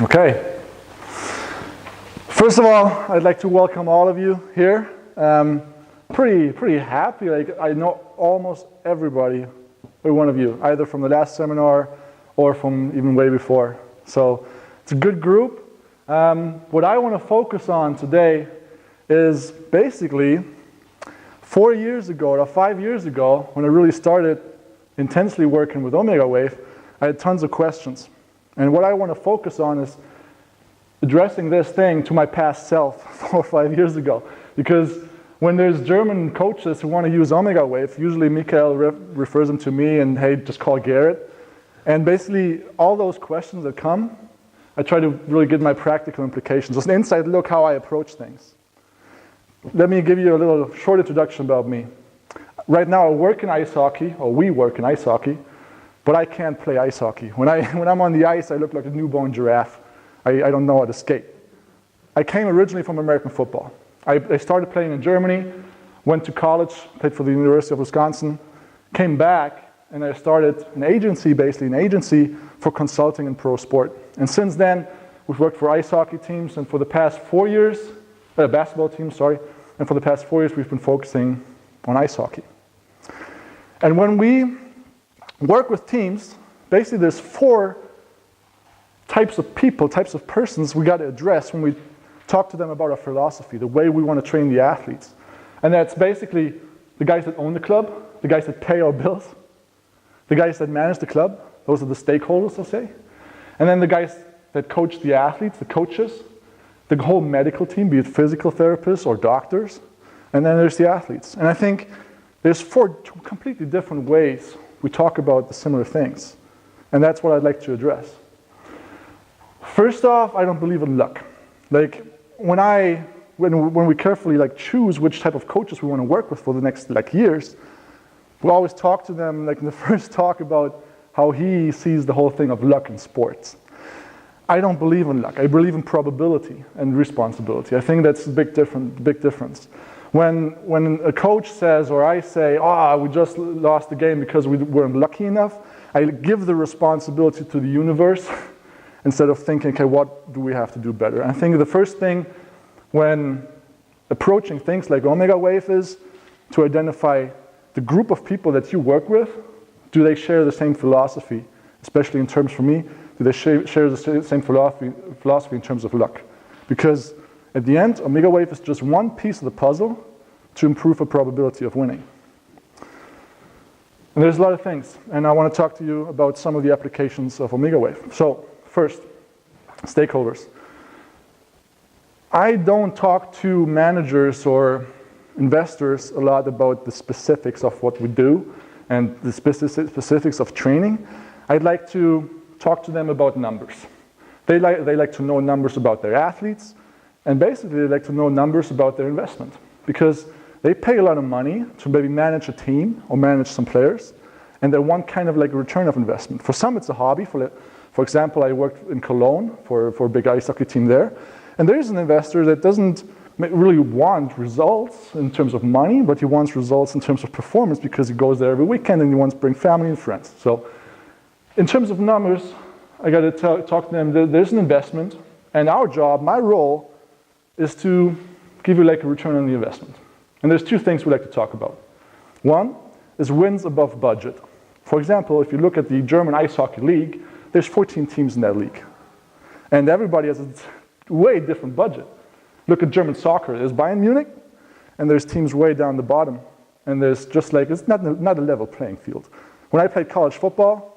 Okay. First of all, I'd like to welcome all of you here. Pretty happy. Like, I know almost every one of you, either from the last seminar or from even way before. So it's a good group. What I want to focus on today is basically 4 years ago or 5 years ago, when I really started intensely working with Omegawave, I had tons of questions. And what I want to focus on is addressing this thing to my past self 4 or 5 years ago. Because when there's German coaches who want to use Omegawave, usually Michael refers them to me and, hey, just call Gerrit. And basically, all those questions that come, I try to really get my practical implications. Just an inside look how I approach things. Let me give you a little short introduction about me. Right now I work in ice hockey, or we work in ice hockey, but I can't play ice hockey. When I'm on the ice, I look like a newborn giraffe. I don't know how to skate. I came originally from American football. I started playing in Germany, went to college, played for the University of Wisconsin, came back, and I started an agency for consulting in pro sport. And since then, we've worked for ice hockey teams, and for the past 4 years, basketball teams, sorry, and for the past 4 years, we've been focusing on ice hockey. And when we work with teams, basically there's 4 types of people, types of persons we got to address when we talk to them about our philosophy, the way we want to train the athletes. And that's basically the guys that own the club, the guys that pay our bills, the guys that manage the club, those are the stakeholders, I'll say. And then the guys that coach the athletes, the coaches, the whole medical team, be it physical therapists or doctors, and then there's the athletes. And I think there's 4 completely different ways we talk about the similar things. And that's what I'd like to address. First off, I don't believe in luck. Like, when we carefully choose which type of coaches we want to work with for the next years, we always talk to them in the first talk about how he sees the whole thing of luck in sports. I don't believe in luck. I believe in probability and responsibility. I think that's a big difference. When a coach says, or I say, we just lost the game because we weren't lucky enough, I give the responsibility to the universe instead of thinking, okay, what do we have to do better? And I think the first thing when approaching things like Omegawave is to identify the group of people that you work with. Do they share the same philosophy? Especially in terms, for me, do they share the same philosophy in terms of luck? Because at the end, Omegawave is just one piece of the puzzle to improve a probability of winning. And there's a lot of things, and I want to talk to you about some of the applications of Omegawave. So, first, stakeholders. I don't talk to managers or investors a lot about the specifics of what we do and the specifics of training. I'd like to talk to them about numbers. They like to know numbers about their athletes, and basically they like to know numbers about their investment, because they pay a lot of money to maybe manage a team or manage some players, and they want kind of a return of investment. For some, it's a hobby. For example, I worked in Cologne for a big ice hockey team there, and there is an investor that doesn't really want results in terms of money, but he wants results in terms of performance because he goes there every weekend and he wants to bring family and friends. So in terms of numbers, I got to talk to them. There's an investment, and our job, my role, is to give you a return on the investment. And there's 2 things we like to talk about. One is wins above budget. For example, if you look at the German Ice Hockey League, there's 14 teams in that league. And everybody has a way different budget. Look at German soccer. There's Bayern Munich, and there's teams way down the bottom. And there's just it's not a level playing field. When I played college football,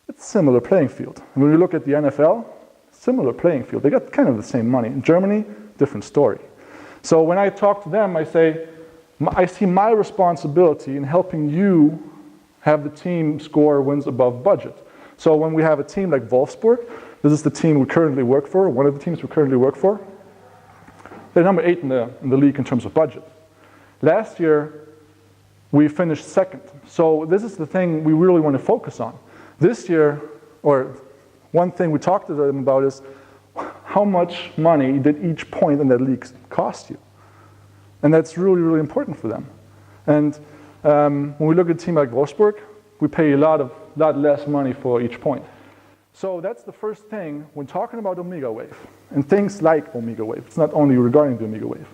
it's a similar playing field. And when you look at the NFL, similar playing field. They got kind of the same money. In Germany, different story. So when I talk to them, I say, I see my responsibility in helping you have the team score wins above budget. So when we have a team like Wolfsburg, this is the team we currently work for, one of the teams we currently work for. They're number 8 in the league in terms of budget. Last year, we finished 2nd. So this is the thing we really want to focus on. This year, or one thing we talked to them about is how much money did each point in that league cost you? And that's really, really important for them. And when we look at a team like Wolfsburg, we pay a lot less money for each point. So that's the first thing when talking about Omegawave and things like Omegawave. It's not only regarding the Omegawave.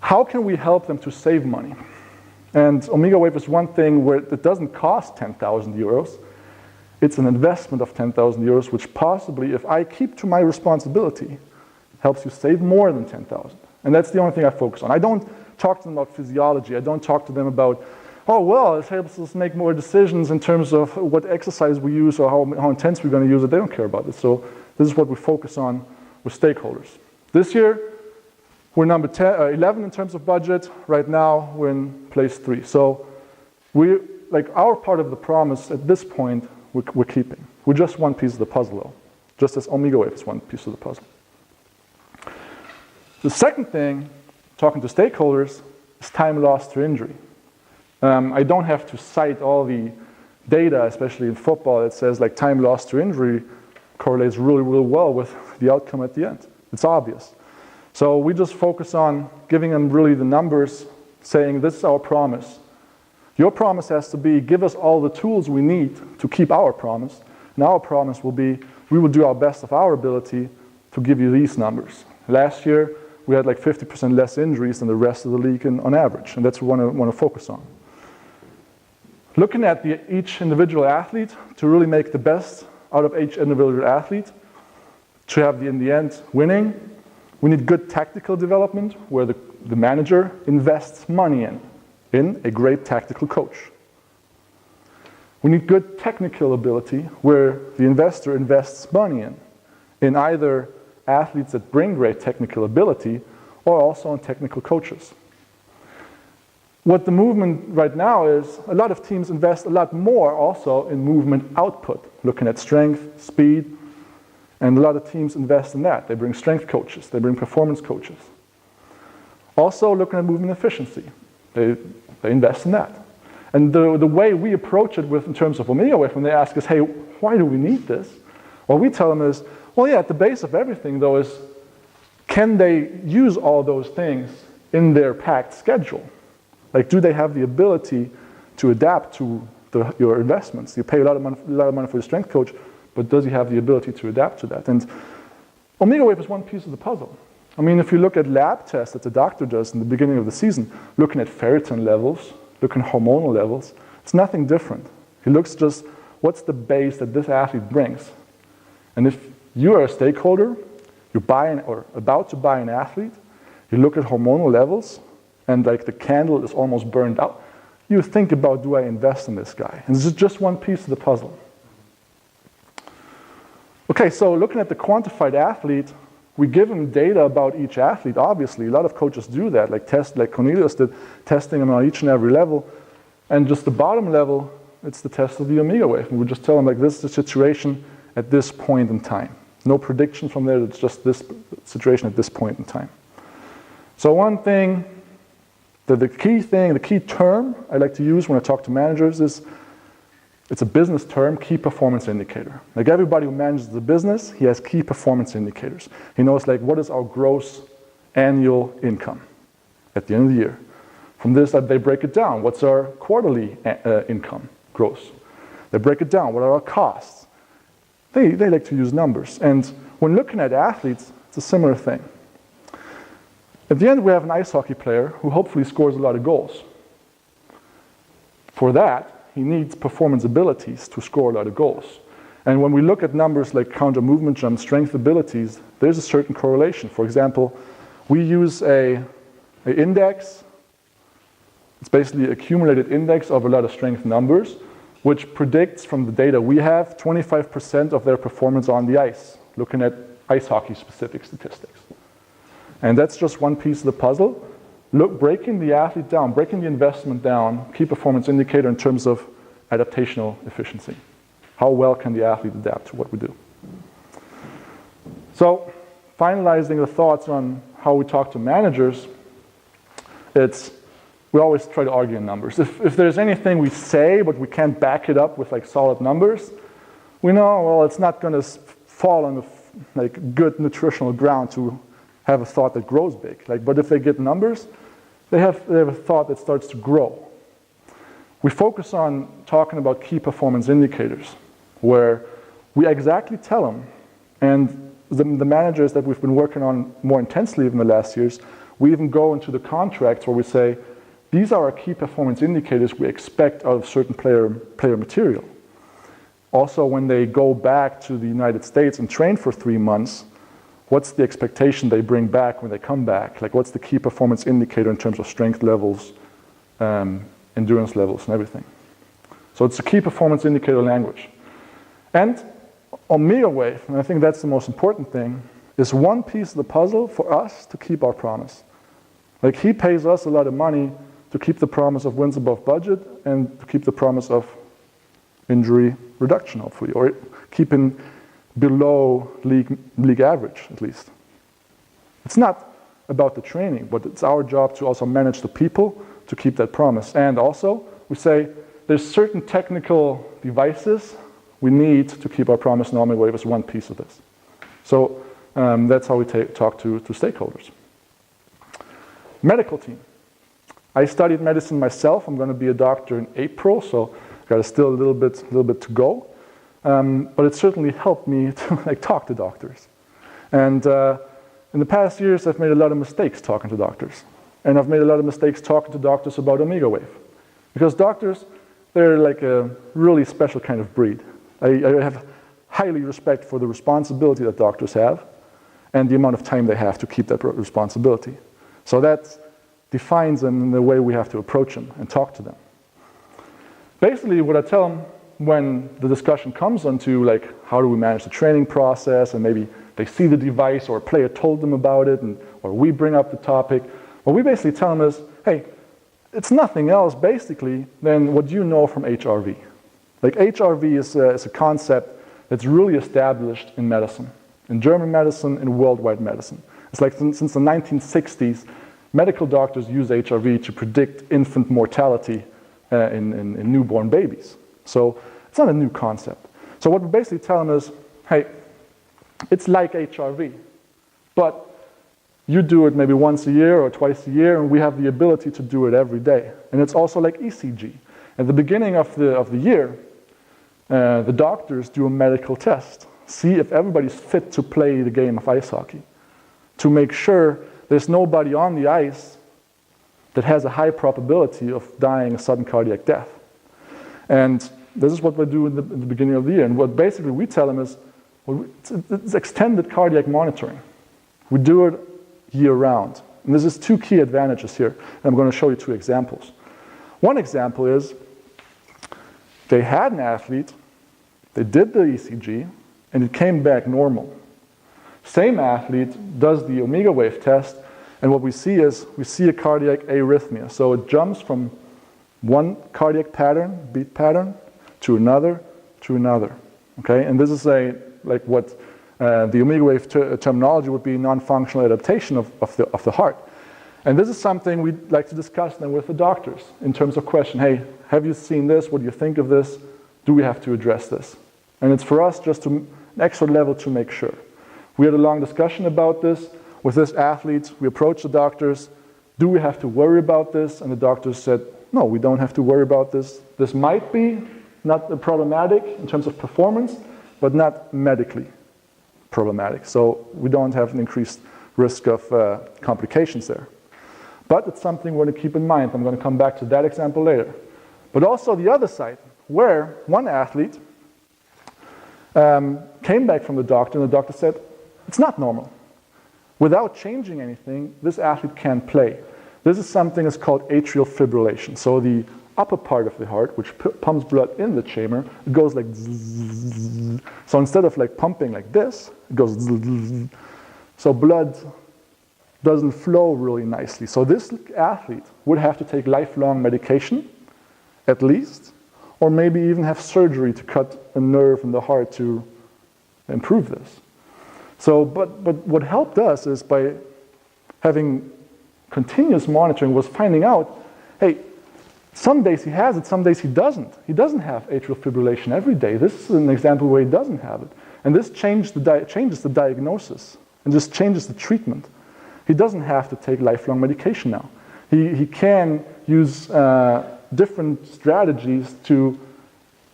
How can we help them to save money? And Omegawave is one thing where it doesn't cost 10,000 euros. It's an investment of 10,000 euros, which possibly, if I keep to my responsibility, helps you save more than 10,000. And that's the only thing I focus on. I don't talk to them about physiology. I don't talk to them about, oh, well, it helps us make more decisions in terms of what exercise we use or how intense we're going to use it. They don't care about it. So this is what we focus on with stakeholders. This year, we're number 11 in terms of budget. Right now, we're in place 3. So our part of the promise at this point, we're keeping. We're just one piece of the puzzle, though. Just as Omegawave is one piece of the puzzle. The second thing, talking to stakeholders, is time lost through injury. I don't have to cite all the data, especially in football, that says like time lost through injury correlates really, really well with the outcome at the end. It's obvious. So we just focus on giving them really the numbers, saying this is our promise. Your promise has to be give us all the tools we need to keep our promise. And our promise will be we will do our best of our ability to give you these numbers. Last year, we had like 50% less injuries than the rest of the league on average, and that's what we want to focus on. Looking at each individual athlete to really make the best out of each individual athlete, to have in the end winning, we need good tactical development where the manager invests money in a great tactical coach. We need good technical ability where the investor invests money in either athletes that bring great technical ability or also on technical coaches. What the movement right now is, a lot of teams invest a lot more also in movement output, looking at strength, speed, and a lot of teams invest in that. They bring strength coaches, they bring performance coaches. Also looking at movement efficiency, they invest in that. And the way we approach it in terms of Omegawave, when they ask us, hey, why do we need this? What we tell them is, well, yeah, at the base of everything, though, is can they use all those things in their packed schedule? Like, do they have the ability to adapt to your investments? You pay a lot of money for your strength coach, but does he have the ability to adapt to that? And Omegawave is one piece of the puzzle. I mean, if you look at lab tests that the doctor does in the beginning of the season, looking at ferritin levels, looking at hormonal levels, it's nothing different. He looks just, what's the base that this athlete brings? And if you are a stakeholder, you're buying or about to buy an athlete, you look at hormonal levels, and like the candle is almost burned out, you think about, do I invest in this guy? And this is just one piece of the puzzle. Okay, so looking at the quantified athlete, we give him data about each athlete, obviously. A lot of coaches do that, like Cornelius did, testing them on each and every level. And just the bottom level, it's the test of the Omegawave. And we just tell them, like, this is the situation at this point in time. No prediction from there, it's just this situation at this point in time. So one thing, the key term I like to use when I talk to managers is, it's a business term, key performance indicator. Like everybody who manages the business, he has key performance indicators. He knows like what is our gross annual income at the end of the year. From this, they break it down. What's our quarterly income, gross? They break it down. What are our costs? They like to use numbers. And when looking at athletes, it's a similar thing. At the end, we have an ice hockey player who hopefully scores a lot of goals. For that, he needs performance abilities to score a lot of goals. And when we look at numbers like counter movement jump, strength abilities, there's a certain correlation. For example, we use an index. It's basically an accumulated index of a lot of strength numbers, which predicts from the data we have 25% of their performance on the ice, looking at ice hockey specific statistics. And that's just one piece of the puzzle. Breaking the athlete down, breaking the investment down, key performance indicator in terms of adaptational efficiency. How well can the athlete adapt to what we do? So, finalizing the thoughts on how we talk to managers, we always try to argue in numbers. If there's anything we say, but we can't back it up with like solid numbers, we know, well, it's not going to fall on the good nutritional ground to have a thought that grows big. But if they get numbers, they have a thought that starts to grow. We focus on talking about key performance indicators, where we exactly tell them, and the managers that we've been working on more intensely in the last years, we even go into the contracts where we say, these are our key performance indicators we expect out of certain player material. Also, when they go back to the United States and train for 3 months, what's the expectation they bring back when they come back? Like, what's the key performance indicator in terms of strength levels, endurance levels, and everything? So it's a key performance indicator language. And Omegawave, and I think that's the most important thing, is one piece of the puzzle for us to keep our promise. Like, he pays us a lot of money to keep the promise of wins above budget and to keep the promise of injury reduction, hopefully, or keeping below league average, at least. It's not about the training, but it's our job to also manage the people to keep that promise. And also, we say there's certain technical devices we need to keep our promise, and Omegawave is one piece of this. So that's how we talk to stakeholders. Medical team. I studied medicine myself. I'm going to be a doctor in April, so I've got still a little bit to go. But it certainly helped me to talk to doctors. And in the past years, I've made a lot of mistakes talking to doctors. And I've made a lot of mistakes talking to doctors about Omegawave. Because doctors, they're like a really special kind of breed. I have highly respect for the responsibility that doctors have and the amount of time they have to keep that responsibility. So that defines them in the way we have to approach them and talk to them. Basically, what I tell them when the discussion comes onto how do we manage the training process, and maybe they see the device or a player told them about it, or we bring up the topic, what we basically tell them is, hey, it's nothing else basically than what you know from HRV. Like, HRV is a concept that's really established in medicine, in German medicine, in worldwide medicine. It's like since the 1960s, medical doctors use HRV to predict infant mortality in newborn babies. So it's not a new concept. So what we basically tell them is, hey, it's like HRV, but you do it maybe once a year or twice a year, and we have the ability to do it every day. And it's also like ECG. At the beginning of the year, the doctors do a medical test, see if everybody's fit to play the game of ice hockey, to make sure there's nobody on the ice that has a high probability of dying a sudden cardiac death. And this is what we do in the beginning of the year. And what basically we tell them is, it's extended cardiac monitoring. We do it year round. And there's 2 key advantages here. And I'm going to show you 2 examples. One example is, they had an athlete, they did the ECG, and it came back normal. Same athlete does the Omegawave test, and what we see is, we see a cardiac arrhythmia. So it jumps from one cardiac pattern, beat pattern, to another, okay? And this is what the Omegawave terminology would be non-functional adaptation of the heart. And this is something we'd like to discuss then with the doctors in terms of question, hey, have you seen this? What do you think of this? Do we have to address this? And it's for us just an extra level to make sure. We had a long discussion about this. With this athlete, we approached the doctors. Do we have to worry about this? And the doctors said, no, we don't have to worry about this. This might be not problematic in terms of performance, but not medically problematic. So we don't have an increased risk of complications there. But it's something we're going to keep in mind. I'm going to come back to that example later. But also the other side, where one athlete came back from the doctor, and the doctor said, it's not normal. Without changing anything, this athlete can't play. This is something that's called atrial fibrillation. So the upper part of the heart, which pumps blood in the chamber, it goes like zzz. So instead of pumping like this, it goes zzz. So blood doesn't flow really nicely. So this athlete would have to take lifelong medication, at least, or maybe even have surgery to cut a nerve in the heart to improve this. So, but what helped us is by having continuous monitoring was finding out, hey, some days he has it, some days he doesn't. He doesn't have atrial fibrillation every day. This is an example where he doesn't have it. And this changes the diagnosis and just changes the treatment. He doesn't have to take lifelong medication now. He can use different strategies to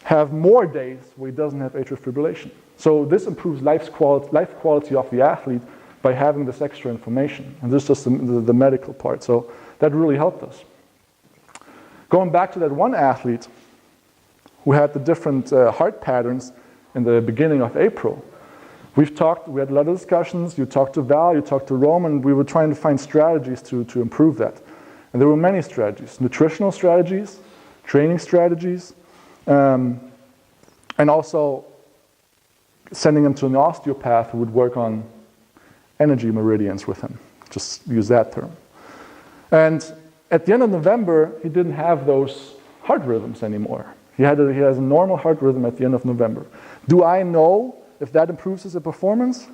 have more days where he doesn't have atrial fibrillation. So this improves life quality of the athlete by having this extra information. And this is just the medical part. So that really helped us. Going back to that one athlete who had the different heart patterns in the beginning of April, we had a lot of discussions. You talked to Val, you talked to Roman. We were trying to find strategies to improve that. And there were many strategies: nutritional strategies, training strategies, and also sending him to an osteopath who would work on energy meridians with him. Just use that term. And at the end of November, he didn't have those heart rhythms anymore. He has a normal heart rhythm at the end of November. Do I know if that improves his performance?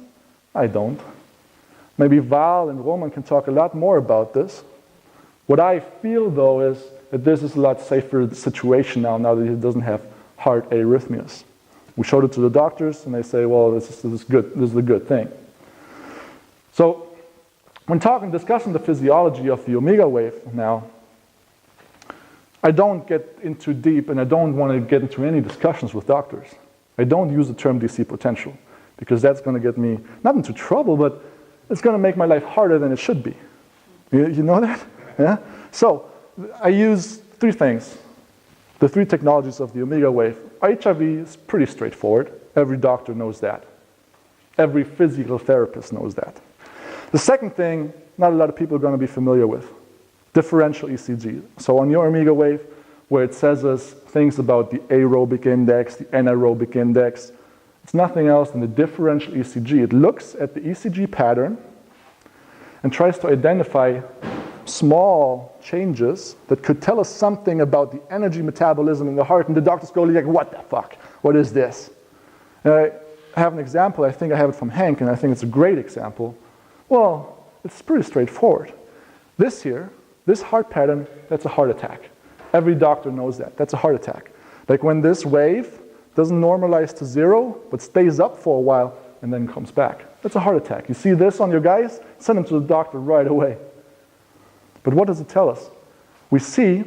I don't. Maybe Val and Roman can talk a lot more about this. What I feel, though, is that this is a lot safer situation now that he doesn't have heart arrhythmias. We showed it to the doctors, and they say, well, this is good. This is a good thing. So when discussing the physiology of the Omegawave now, I don't get into deep, and I don't want to get into any discussions with doctors. I don't use the term DC potential, because that's going to get me not into trouble, but it's going to make my life harder than it should be. You know that? Yeah? So I use three things. The three technologies of the Omegawave. HIV is pretty straightforward. Every doctor knows that. Every physical therapist knows that. The second thing, not a lot of people are going to be familiar with. Differential ECG. So on your Omegawave, where it says us things about the aerobic index, the anaerobic index, it's nothing else than the differential ECG. It looks at the ECG pattern and tries to identify small changes that could tell us something about the energy metabolism in the heart, and the doctors go like, what the fuck? What is this? And I have an example. I think I have it from Hank, and I think it's a great example. Well, it's pretty straightforward. This heart pattern, that's a heart attack. Every doctor knows that. That's a heart attack. Like when this wave doesn't normalize to zero, but stays up for a while and then comes back. That's a heart attack. You see this on your guys? Send them to the doctor right away. But what does it tell us? We see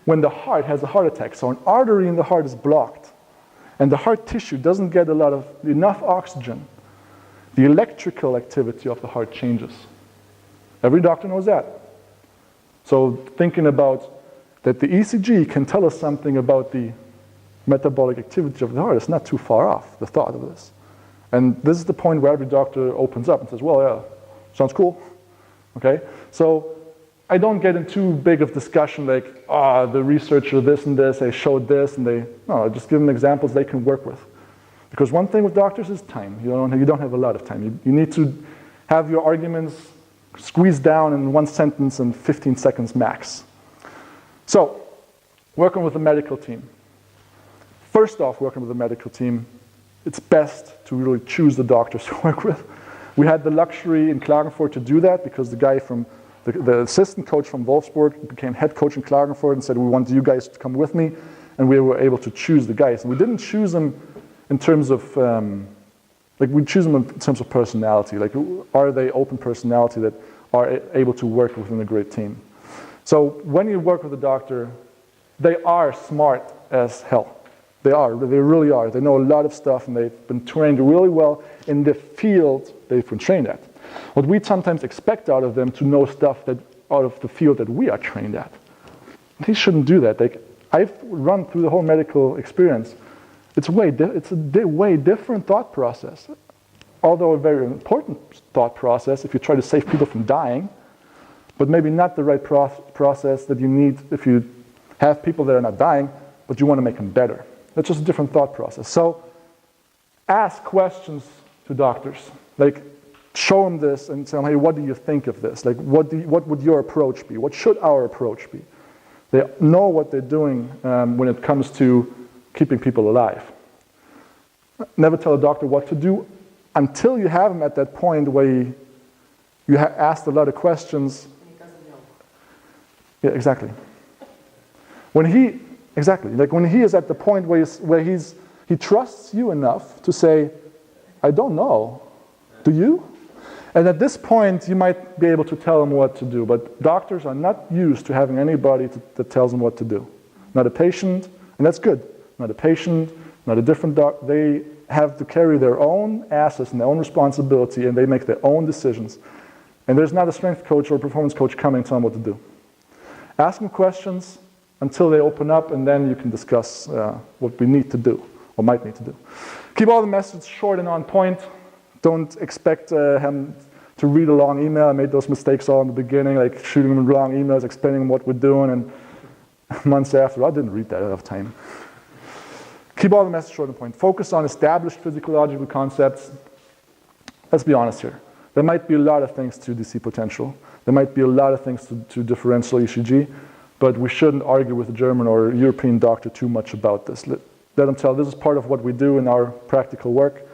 when the heart has a heart attack, so an artery in the heart is blocked, and the heart tissue doesn't get enough oxygen, the electrical activity of the heart changes. Every doctor knows that. So thinking about that the ECG can tell us something about the metabolic activity of the heart is not too far off, the thought of this. And this is the point where every doctor opens up and says, well, yeah, sounds cool. Okay? So I don't get into too big of discussion like, the researcher this and this, they showed this, and I just give them examples they can work with. Because one thing with doctors is time. You don't have a lot of time. You need to have your arguments squeezed down in one sentence and 15 seconds max. So, working with the medical team. First off, working with the medical team, it's best to really choose the doctors to work with. We had the luxury in Klagenfurt to do that because the guy from the assistant coach from Wolfsburg became head coach in Klagenfurt and said, we want you guys to come with me, and we were able to choose the guys. And we didn't choose them in terms of, we choose them in terms of personality. Like, are they open personality that are able to work within a great team? So when you work with a doctor, they are smart as hell. They really are. They know a lot of stuff, and they've been trained really well in the field they've been trained at. What we sometimes expect out of them to know stuff that out of the field that we are trained at. They shouldn't do that. I've run through the whole medical experience. It's a way different thought process. Although a very important thought process if you try to save people from dying, but maybe not the right process that you need if you have people that are not dying, but you want to make them better. That's just a different thought process. So ask questions to doctors. Like, show them this and say, hey, what do you think of this? Like, what would your approach be? What should our approach be? They know what they're doing when it comes to keeping people alive. Never tell a doctor what to do until you have him at that point where you have asked a lot of questions. And he doesn't know. Yeah, exactly. When he is at the point where he trusts you enough to say, I don't know. Do you? And at this point, you might be able to tell them what to do. But doctors are not used to having anybody that tells them what to do. Not a patient, and that's good. Not a patient, not a different doctor. They have to carry their own assets and their own responsibility, and they make their own decisions. And there's not a strength coach or a performance coach coming and telling them what to do. Ask them questions until they open up, and then you can discuss what we need to do, or might need to do. Keep all the messages short and on point. Don't expect him to read a long email. I made those mistakes all in the beginning, like shooting them long emails, explaining what we're doing, and months after, I didn't read that, I don't have time. Keep all the messages short and point. Focus on established physiological concepts. Let's be honest here. There might be a lot of things to DC potential. There might be a lot of things to differential ECG, but we shouldn't argue with a German or European doctor too much about this. Let them tell this is part of what we do in our practical work.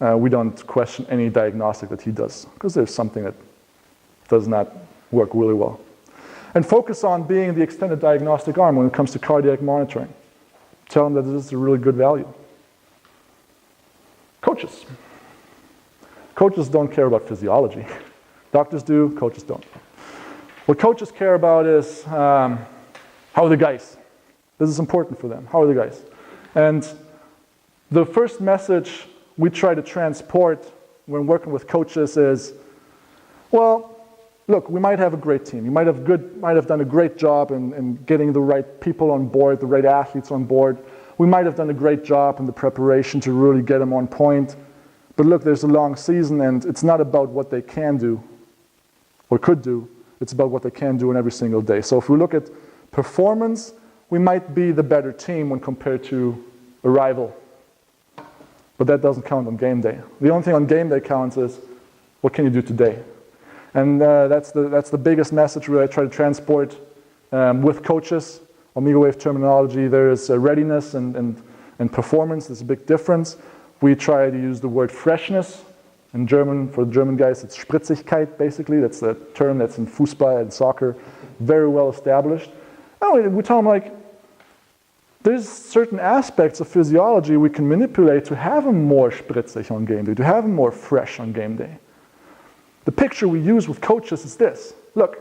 We don't question any diagnostic that he does, because there's something that does not work really well. And focus on being the extended diagnostic arm when it comes to cardiac monitoring. Tell them that this is a really good value. Coaches. Coaches don't care about physiology. Doctors do, coaches don't. What coaches care about is how are the guys? This is important for them. How are the guys? And the first message we try to transport when working with coaches is, well, look, we might have a great team. You might have done a great job in getting the right people on board, the right athletes on board. We might have done a great job in the preparation to really get them on point. But look, there's a long season, and it's not about what they can do or could do. It's about what they can do in every single day. So if we look at performance, we might be the better team when compared to a rival. But that doesn't count on game day. The only thing on game day counts is, what can you do today? And that's the biggest message we try to transport with coaches. Omegawave terminology, there is readiness and performance. There's a big difference. We try to use the word freshness. In German, for the German guys, it's Spritzigkeit, basically. That's a term that's in Fußball and soccer, very well established. And we tell them, like, there's certain aspects of physiology we can manipulate to have them more spritzig on game day, to have them more fresh on game day. The picture we use with coaches is this. Look,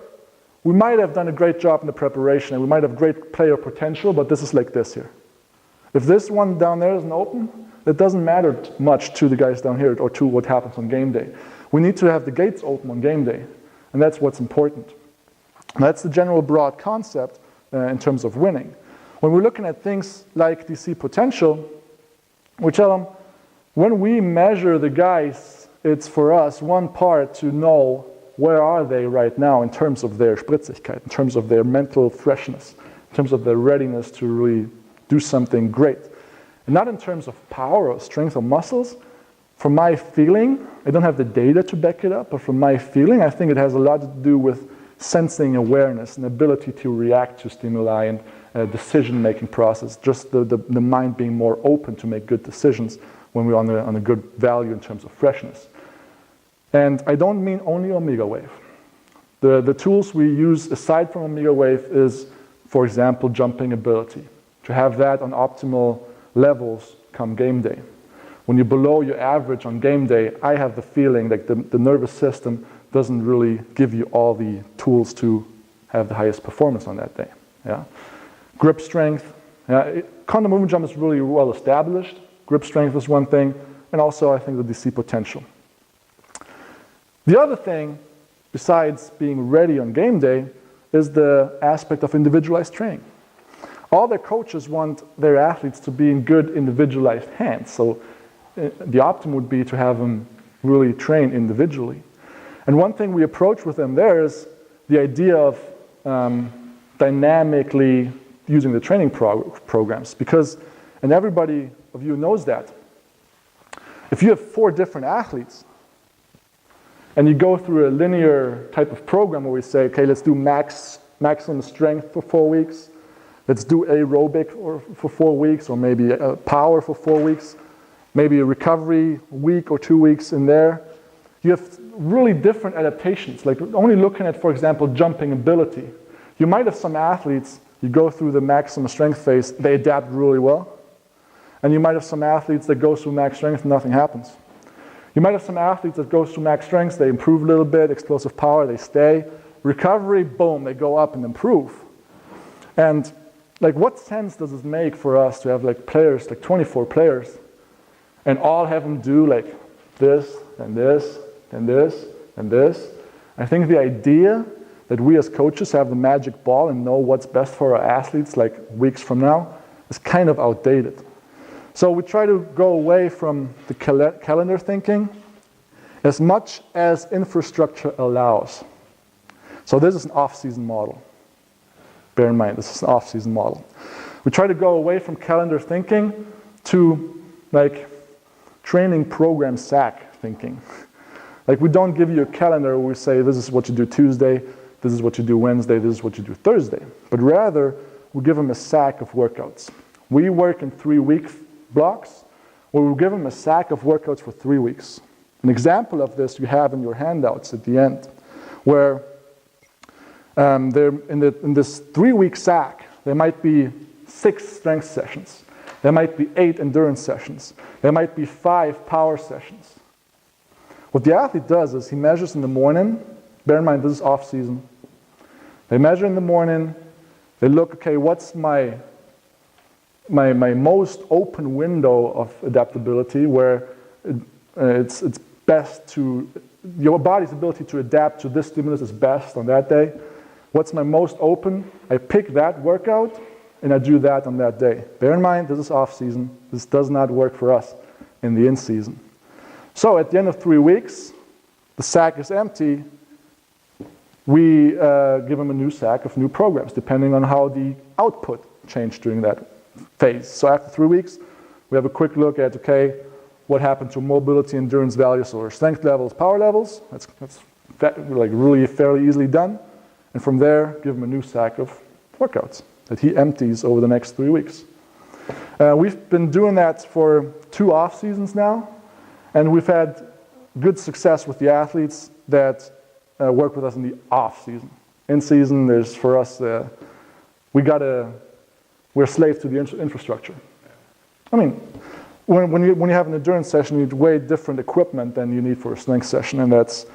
we might have done a great job in the preparation and we might have great player potential, but this is like this here. If this one down there isn't open, it doesn't matter much to the guys down here or to what happens on game day. We need to have the gates open on game day, and that's what's important. And that's the general broad concept in terms of winning. When we're looking at things like DC potential, we tell them, when we measure the guys, it's for us one part to know where are they right now in terms of their Spritzigkeit, in terms of their mental freshness, in terms of their readiness to really do something great. And not in terms of power or strength or muscles. From my feeling, I don't have the data to back it up, but from my feeling, I think it has a lot to do with sensing awareness and ability to react to stimuli and decision-making process, just the mind being more open to make good decisions when we're on a good value in terms of freshness. And I don't mean only Omegawave. The tools we use aside from Omegawave is, for example, jumping ability. To have that on optimal levels come game day. When you're below your average on game day, I have the feeling that the nervous system doesn't really give you all the tools to have the highest performance on that day. Yeah? Grip strength. Condor movement jump is really well established. Grip strength is one thing, and also I think the DC potential. The other thing, besides being ready on game day, is the aspect of individualized training. All their coaches want their athletes to be in good individualized hands. So the optimum would be to have them really train individually. And one thing we approach with them there is the idea of dynamically using the training programs. Because, and everybody of you knows that, if you have 4 different athletes, and you go through a linear type of program where we say, okay, let's do maximum strength for 4 weeks, let's do aerobic for 4 weeks, or maybe power for 4 weeks, maybe a recovery week or 2 weeks in there. You have really different adaptations, like only looking at, for example, jumping ability. You might have some athletes, you go through the maximum strength phase, they adapt really well. And you might have some athletes that go through max strength and nothing happens. You might have some athletes that go through max strength, they improve a little bit, explosive power, they stay. Recovery, boom, they go up and improve. And like, what sense does it make for us to have like players, like 24 players, and all have them do like this, and this, and this, and this. I think the idea that we as coaches have the magic ball and know what's best for our athletes like weeks from now is kind of outdated. So we try to go away from the calendar thinking as much as infrastructure allows. So this is an off-season model. Bear in mind, this is an off-season model. We try to go away from calendar thinking to like training program SAC thinking. Like we don't give you a calendar where we say this is what you do Tuesday, this is what you do Wednesday, this is what you do Thursday. But rather, we give them a SAC of workouts. We work in 3-week blocks where we give them a SAC of workouts for 3 weeks. An example of this you have in your handouts at the end, where they're in this 3-week SAC, there might be 6 strength sessions. There might be 8 endurance sessions. There might be 5 power sessions. What the athlete does is he measures in the morning. Bear in mind, this is off season. They measure in the morning. They look, okay, what's my most open window of adaptability where it's best to, your body's ability to adapt to this stimulus is best on that day. What's my most open? I pick that workout and I do that on that day. Bear in mind, this is off season. This does not work for us in the in season. So at the end of 3 weeks, the sack is empty. We give them a new sack of new programs, depending on how the output changed during that phase. So after 3 weeks, we have a quick look at, okay, what happened to mobility, endurance values, or strength levels, power levels. That's like really fairly easily done. And from there, give them a new sack of workouts that he empties over the next 3 weeks. We've been doing that for 2 off seasons now, and we've had good success with the athletes that work with us in the off season. In season, there's for us, we're slaves to the infrastructure. I mean, when you have an endurance session, you need way different equipment than you need for a strength session, and that's,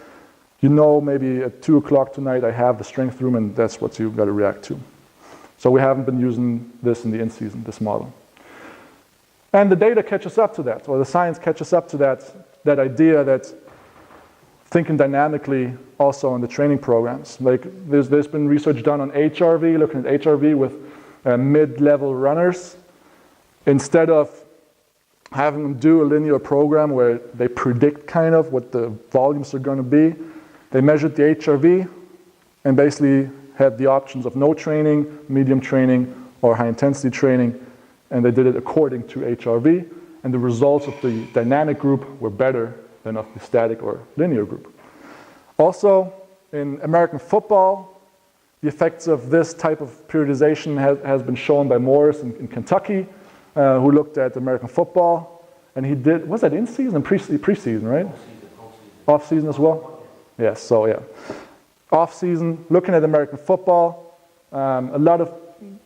maybe at 2 o'clock tonight I have the strength room, and that's what you've got to react to. So we haven't been using this in the in season, this model. And the data catches up to that, or the science catches up to that idea that thinking dynamically also in the training programs. Like there's been research done on HRV, looking at HRV with mid-level runners. Instead of having them do a linear program where they predict kind of what the volumes are going to be, they measured the HRV and basically had the options of no training, medium training, or high intensity training, and they did it according to HRV, and the results of the dynamic group were better than of the static or linear group. Also, in American football, the effects of this type of periodization has been shown by Morris in Kentucky, who looked at American football, and he did, was that in season and pre-season, right? Off season as well? Yes, so yeah. Off season, looking at American football, a lot of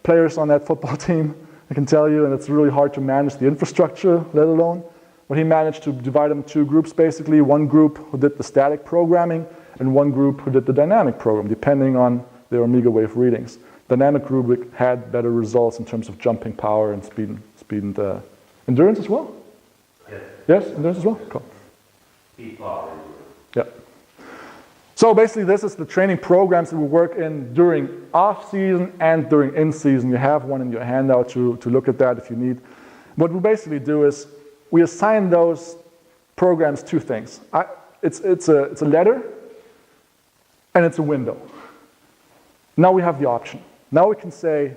players on that football team, I can tell you, and it's really hard to manage the infrastructure, let alone. But he managed to divide them in 2 groups, basically. One group who did the static programming, and one group who did the dynamic program, depending on their Omegawave readings. Dynamic group had better results in terms of jumping power and speed and endurance as well? Yes. Yes, endurance as well? Cool. Speed power. Yeah. So basically this is the training programs that we work in during off-season and during in-season. You have one in your handout to look at that if you need. What we basically do is we assign those programs 2 things. It's a letter and it's a window. Now we have the option. Now we can say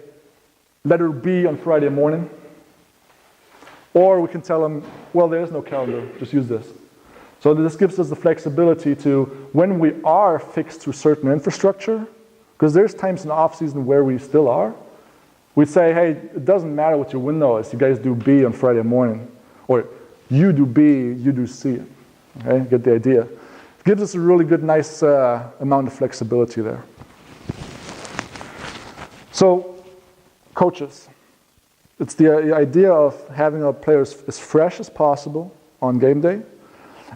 letter B on Friday morning, or we can tell them, well, there is no calendar, just use this. So this gives us the flexibility to, when we are fixed to certain infrastructure, because there's times in the off season where we still are, we say, hey, it doesn't matter what your window is, you guys do B on Friday morning, or you do B, you do C. Okay, get the idea. It gives us a really good, nice amount of flexibility there. So, coaches, it's the idea of having our players as fresh as possible on game day.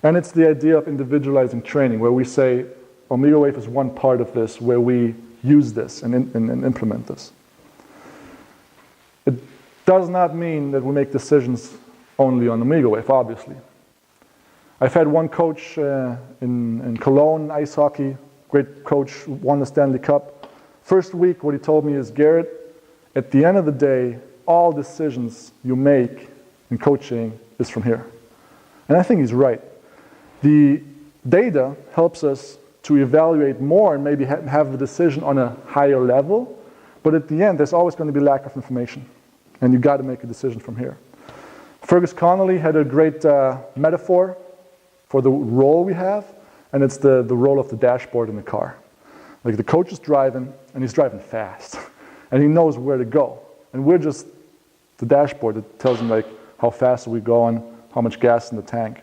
And it's the idea of individualizing training, where we say Omegawave is one part of this, where we use this and implement this. It does not mean that we make decisions only on Omegawave, obviously. I've had one coach in Cologne, Icehockey, great coach, won the Stanley Cup. First week, what he told me is, Gerrit, at the end of the day, all decisions you make in coaching is from here. And I think he's right. The data helps us to evaluate more and maybe have the decision on a higher level, but at the end, there's always going to be lack of information, and you got to make a decision from here. Fergus Connolly had a great metaphor for the role we have, and it's the role of the dashboard in the car. Like the coach is driving, and he's driving fast, and he knows where to go, and we're just the dashboard that tells him like how fast are we going, how much gas in the tank.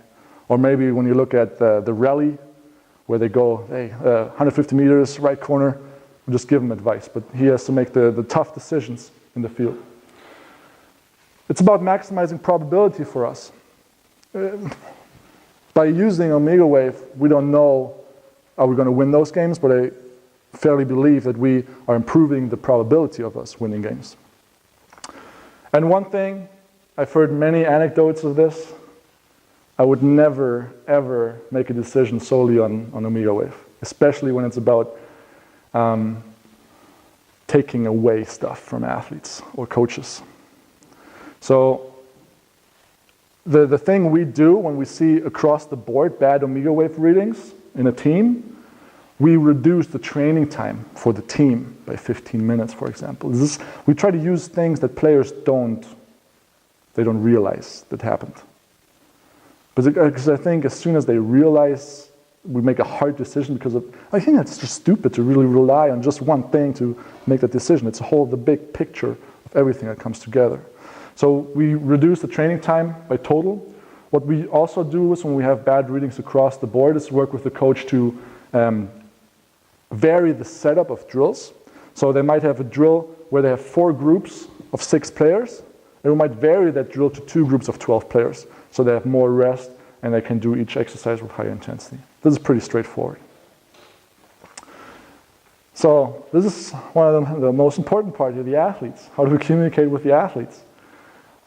Or maybe when you look at the rally, where they go, hey, 150 meters, right corner, we just give him advice, but he has to make the tough decisions in the field. It's about maximizing probability for us. By using Omegawave, we don't know are we going to win those games, but I fairly believe that we are improving the probability of us winning games. And one thing, I've heard many anecdotes of this, I would never, ever make a decision solely on Omegawave, especially when it's about taking away stuff from athletes or coaches. So the thing we do when we see across the board bad Omegawave readings in a team, we reduce the training time for the team by 15 minutes, for example. We try to use things that players don't realize that happened. Because I think as soon as they realize, we make a hard decision because I think it's just stupid to really rely on just one thing to make that decision. It's the big picture of everything that comes together. So we reduce the training time by total. What we also do is when we have bad readings across the board is work with the coach to vary the setup of drills. So they might have a drill where they have 4 groups of 6 players, and we might vary that drill to 2 groups of 12 players. So they have more rest and they can do each exercise with higher intensity. This is pretty straightforward. So this is one of the most important part of the athletes. How do we communicate with the athletes?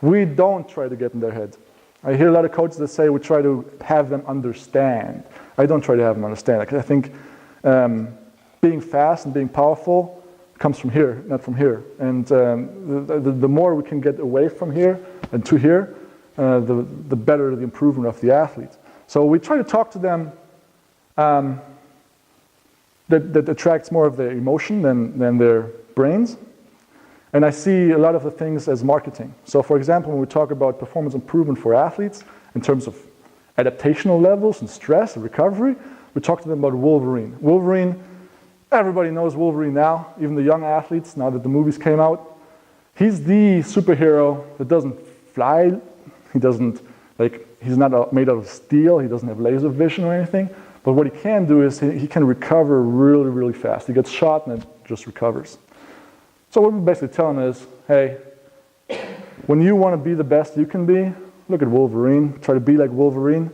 We don't try to get in their head. I hear a lot of coaches that say we try to have them understand. I don't try to have them understand. I think being fast and being powerful comes from here, not from here. And the more we can get away from here and to here, the better the improvement of the athlete. So we try to talk to them that attracts more of their emotion than their brains. And I see a lot of the things as marketing. So for example, when we talk about performance improvement for athletes in terms of adaptational levels and stress and recovery, we talk to them about Wolverine. Wolverine, everybody knows Wolverine now, even the young athletes, now that the movies came out. He's the superhero that doesn't fly. He's not made out of steel. He doesn't have laser vision or anything. But what he can do is he can recover really, really fast. He gets shot and it just recovers. So what we basically tell him is, hey, when you want to be the best you can be, look at Wolverine. Try to be like Wolverine.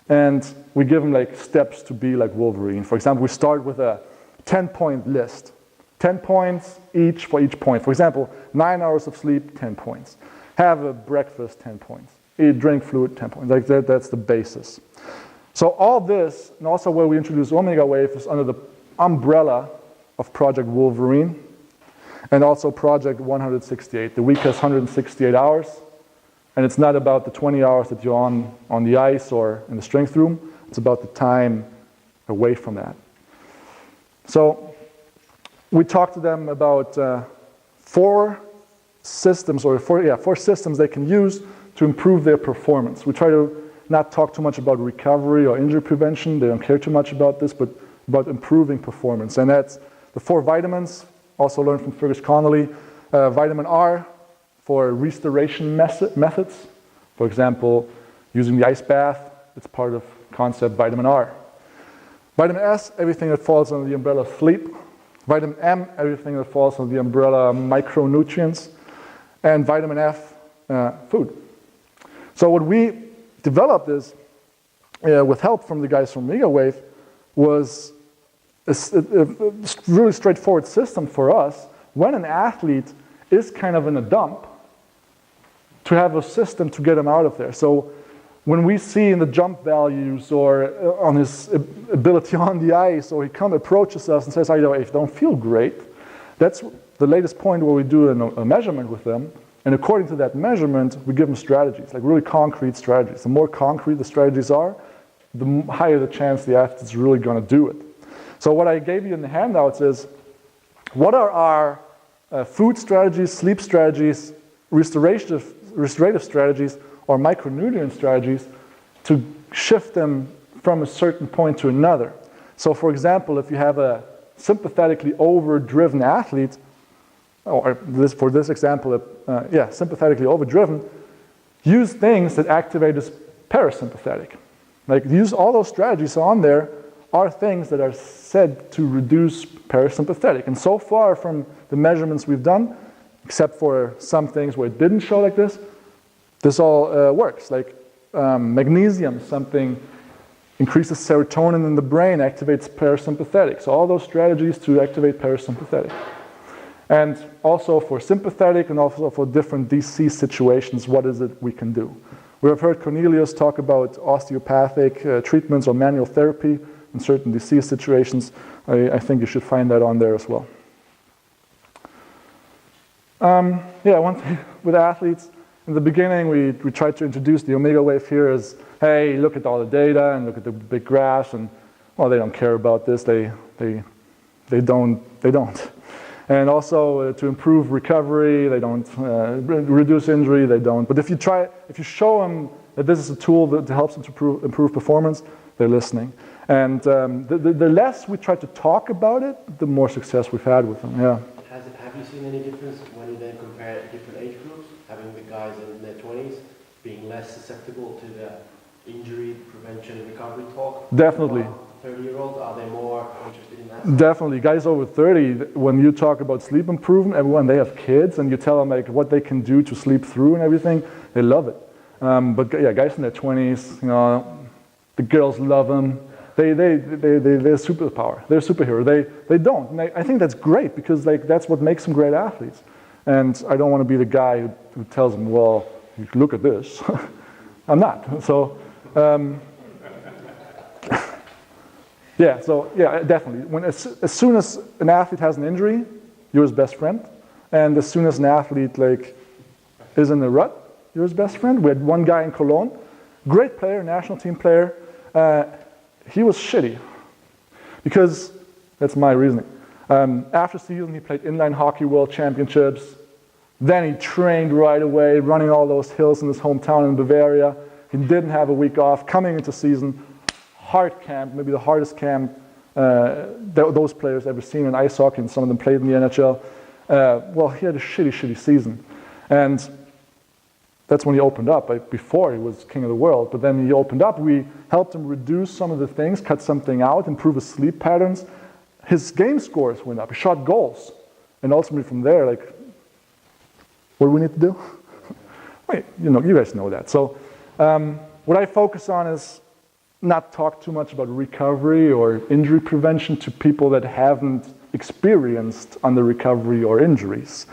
And we give him steps to be like Wolverine. For example, we start with a 10-point list. 10 points each for each point. For example, 9 hours of sleep, 10 points. Have a breakfast, 10 points. Drink fluid, 10 points. That's the basis. So all this, and also where we introduce Omegawave, is under the umbrella of Project Wolverine and also Project 168. The week has 168 hours, and it's not about the 20 hours that you're on the ice or in the strength room. It's about the time away from that. So we talk to them about 4 systems they can use to improve their performance. We try to not talk too much about recovery or injury prevention. They don't care too much about this, but about improving performance. And that's the 4 vitamins, also learned from Fergus Connolly. Vitamin R for restoration methods. For example, using the ice bath, it's part of concept vitamin R. Vitamin S, everything that falls under the umbrella of sleep. Vitamin M, everything that falls under the umbrella of micronutrients. And vitamin F, food. So what we developed is, with help from the guys from Omegawave, was a really straightforward system for us. When an athlete is kind of in a dump, to have a system to get him out of there. So when we see in the jump values or on his ability on the ice, or he approaches us and says, I don't feel great, that's the latest point where we do a measurement with them. And according to that measurement, we give them strategies, like really concrete strategies. The more concrete the strategies are, the higher the chance the athlete is really going to do it. So what I gave you in the handouts is, what are our food strategies, sleep strategies, restorative strategies, or micronutrient strategies to shift them from a certain point to another. So for example, if you have a sympathetically overdriven athlete, or for this example, sympathetically overdriven, use things that activate his parasympathetic. Like use all those strategies on there are things that are said to reduce parasympathetic. And so far from the measurements we've done, except for some things where it didn't show like this all works. Like magnesium, something increases serotonin in the brain, activates parasympathetic. So all those strategies to activate parasympathetic. And also for sympathetic and also for different DC situations, what is it we can do? We have heard Cornelius talk about osteopathic treatments or manual therapy in certain disease situations. I think you should find that on there as well. One thing with athletes, in the beginning we tried to introduce the Omegawave here as, hey, look at all the data and look at the big graphs, and well, they don't care about this, they don't. And also to improve recovery, they don't. Reduce injury, they don't. But if you show them that this is a tool that helps them to improve performance, they're listening. And the less we try to talk about it, the more success we've had with them. Yeah. Have you seen any difference when you then compare different age groups, having the guys in their 20s being less susceptible to the injury prevention and recovery talk? Definitely. 30-year-olds, are they more interested in that? Definitely. Guys over 30, when you talk about sleep improvement, they have kids, and you tell them like what they can do to sleep through and everything, they love it. But guys in their 20s, the girls love them. They're superpower. They're superhero. They don't. And I think that's great because that's what makes them great athletes. And I don't want to be the guy who tells them, well, you look at this. I'm not. So. Definitely. As soon as an athlete has an injury, you're his best friend. And as soon as an athlete is in a rut, you're his best friend. We had one guy in Cologne, great player, national team player. He was shitty because that's my reasoning. After season, he played inline hockey world championships. Then he trained right away, running all those hills in his hometown in Bavaria. He didn't have a week off. Coming into season, hard camp, maybe the hardest camp those players ever seen in ice hockey, and some of them played in the NHL. He had a shitty season. And that's when he opened up. Before he was king of the world, but then he opened up. We helped him reduce some of the things, cut something out, improve his sleep patterns. His game scores went up. He shot goals. And ultimately from there, what do we need to do? Wait, you guys know that. So what I focus on is not talk too much about recovery or injury prevention to people that haven't experienced under recovery or injuries.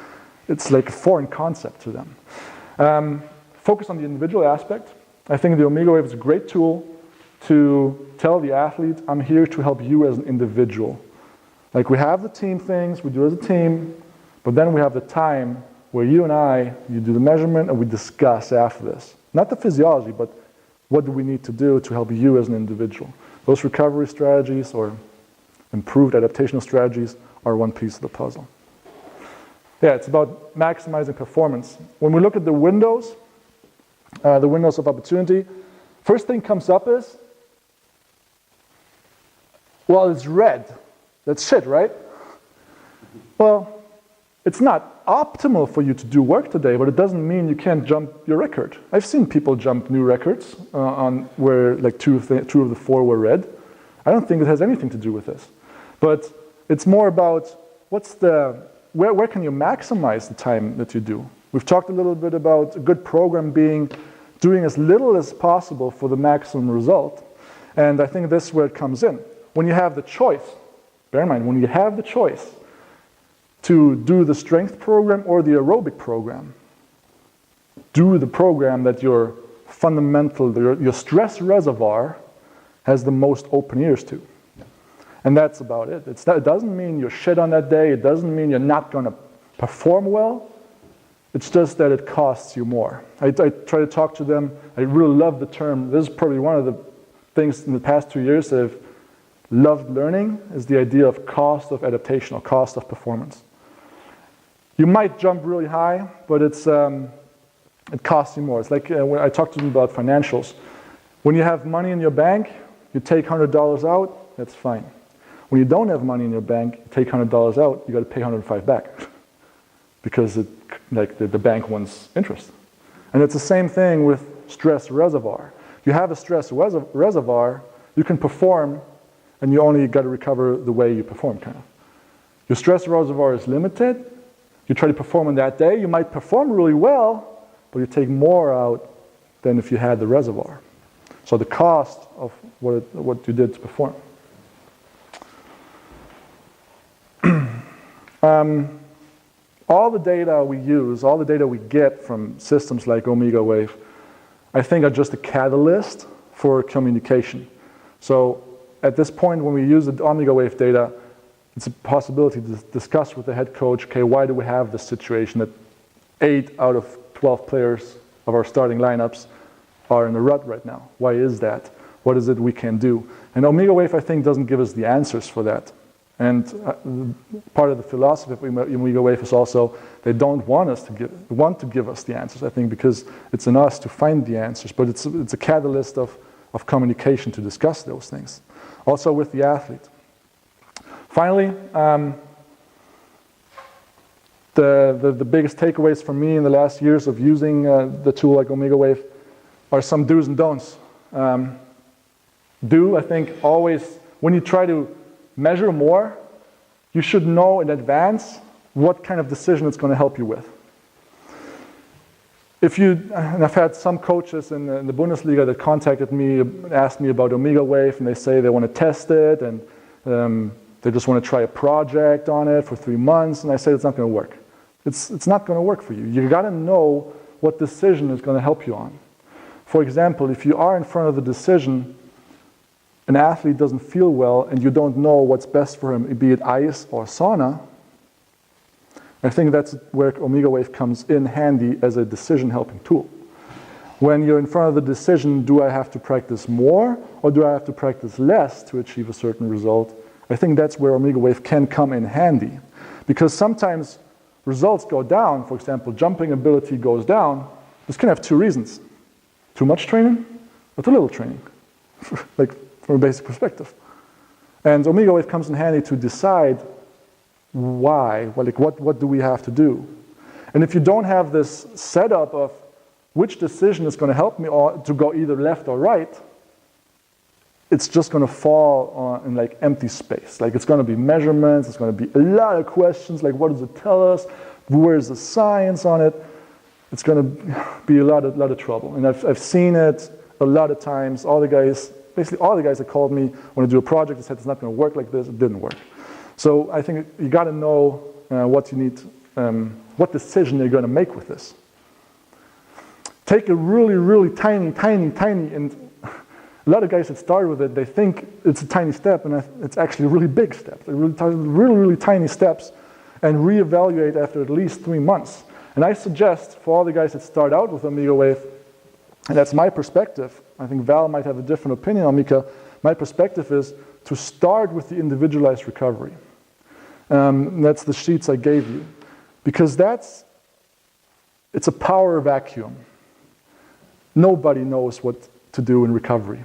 It's like a foreign concept to them. Focus on the individual aspect. I think the Omegawave is a great tool to tell the athlete, I'm here to help you as an individual. We have the team things, we do as a team, but then we have the time where you do the measurement and we discuss after this. Not the physiology, but what do we need to do to help you as an individual? Those recovery strategies or improved adaptational strategies are one piece of the puzzle. Yeah, it's about maximizing performance. When we look at the windows of opportunity, first thing comes up is, it's red. That's shit, right? Well, it's not optimal for you to do work today, but it doesn't mean you can't jump your record. I've seen people jump new records on where two of the four were red. I don't think it has anything to do with this. But it's more about where can you maximize the time that you do? We've talked a little bit about a good program being doing as little as possible for the maximum result. And I think this is where it comes in. When you have the choice, bear in mind, when you have the choice to do the strength program or the aerobic program, do the program that your your stress reservoir has the most open ears to. And that's about it. It doesn't mean you're shit on that day. It doesn't mean you're not going to perform well. It's just that it costs you more. I try to talk to them. I really love the term. This is probably one of the things in the past 2 years that I've loved learning, is the idea of cost of adaptation or cost of performance. You might jump really high, but it costs you more. It's like when I talk to them about financials. When you have money in your bank, you take $100 out, that's fine. When you don't have money in your bank, you take $100 out, you got to pay $105 back because the bank wants interest. And it's the same thing with stress reservoir. You have a stress reservoir, you can perform, and you only got to recover the way you perform, kind of. Your stress reservoir is limited. You try to perform on that day, you might perform really well, but you take more out than if you had the reservoir. So the cost of what you did to perform. All the data we use, all the data we get from systems like Omegawave, I think are just a catalyst for communication. So at this point, when we use the Omegawave data, it's a possibility to discuss with the head coach, okay, why do we have this situation that 8 out of 12 players of our starting lineups are in a rut right now? Why is that? What is it we can do? And Omegawave, I think, doesn't give us the answers for that. And part of the philosophy of Omegawave is also they don't want to give us the answers, I think, because it's in us to find the answers. But it's a catalyst of communication to discuss those things. Also with the athlete. Finally, the biggest takeaways for me in the last years of using the tool like Omegawave are some do's and don'ts. I think, always, when you try to measure more, you should know in advance what kind of decision it's going to help you with. And I've had some coaches in the Bundesliga that contacted me, asked me about Omegawave, and they say they want to test it, and they just want to try a project on it for 3 months, and I say it's not going to work. It's not going to work for you. You got to know what decision is going to help you on. For example, if you are in front of the decision, an athlete doesn't feel well and you don't know what's best for him, be it ice or sauna, I think that's where Omegawave comes in handy as a decision-helping tool. When you're in front of the decision, do I have to practice more or do I have to practice less to achieve a certain result? I think that's where Omegawave can come in handy. Because sometimes results go down, for example, jumping ability goes down. This can have 2 reasons. Too much training or too little training. Like, from a basic perspective. And Omegawave comes in handy to decide why, well, like what do we have to do? And if you don't have this setup of which decision is going to help me to go either left or right, it's just going to fall in like empty space. Like, it's going to be measurements, it's going to be a lot of questions, like what does it tell us? Where's the science on it? It's going to be a lot of trouble. And I've seen it a lot of times. Basically all the guys that called me want to do a project and said it's not going to work like this, it didn't work. So I think you got to know what you need, what decision you're going to make with this. Take a really, really tiny, and a lot of guys that start with it, they think it's a tiny step, and it's actually a really big step. They're really tiny steps, and reevaluate after at least 3 months. And I suggest for all the guys that start out with Omegawave, and that's my perspective, I think Val might have a different opinion on Mika, my perspective is to start with the individualized recovery. That's the sheets I gave you. Because it's a power vacuum. Nobody knows what to do in recovery.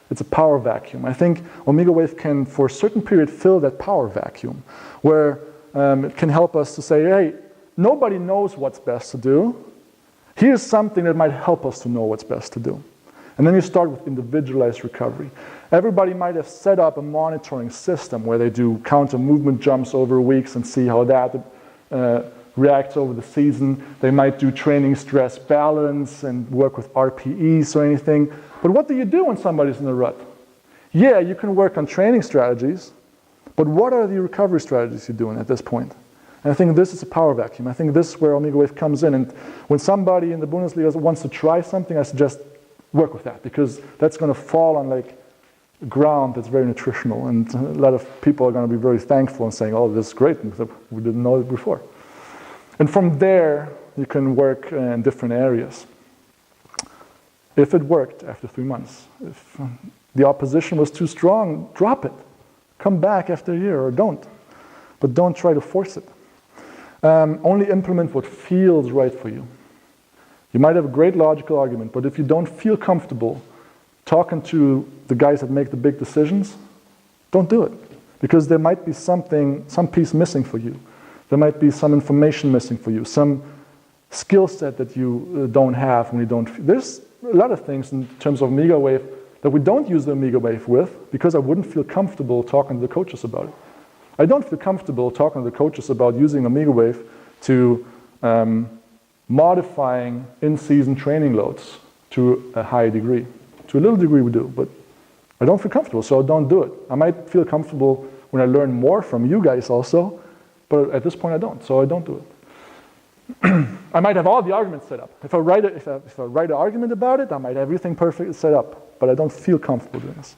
It's a power vacuum. I think Omegawave can, for a certain period, fill that power vacuum, where it can help us to say, hey, nobody knows what's best to do. Here's something that might help us to know what's best to do. And then you start with individualized recovery. Everybody might have set up a monitoring system where they do counter movement jumps over weeks and see how that reacts over the season. They might do training stress balance and work with RPEs or anything. But what do you do when somebody's in a rut? Yeah, you can work on training strategies, but what are the recovery strategies you're doing at this point? And I think this is a power vacuum. I think this is where Omegawave comes in. And when somebody in the Bundesliga wants to try something, I suggest work with that, because that's going to fall on like ground that's very nutritional. And a lot of people are going to be very thankful and saying, oh, this is great, we didn't know it before. And from there, you can work in different areas. If it worked after 3 months, if the opposition was too strong, drop it. Come back after a year or don't. But don't try to force it. Only implement what feels right for you. You might have a great logical argument, but if you don't feel comfortable talking to the guys that make the big decisions, don't do it. Because there might be some piece missing for you. There might be some information missing for you, some skill set that you don't have when you don't. There's a lot of things in terms of Omegawave that we don't use the Omegawave with because I wouldn't feel comfortable talking to the coaches about it. I don't feel comfortable talking to the coaches about using Omegawave to modifying in-season training loads to a high degree. To a little degree we do, but I don't feel comfortable, so I don't do it. I might feel comfortable when I learn more from you guys also, but at this point I don't, so I don't do it. I might have all the arguments set up. If I write an argument about it, I might have everything perfectly set up, but I don't feel comfortable doing this.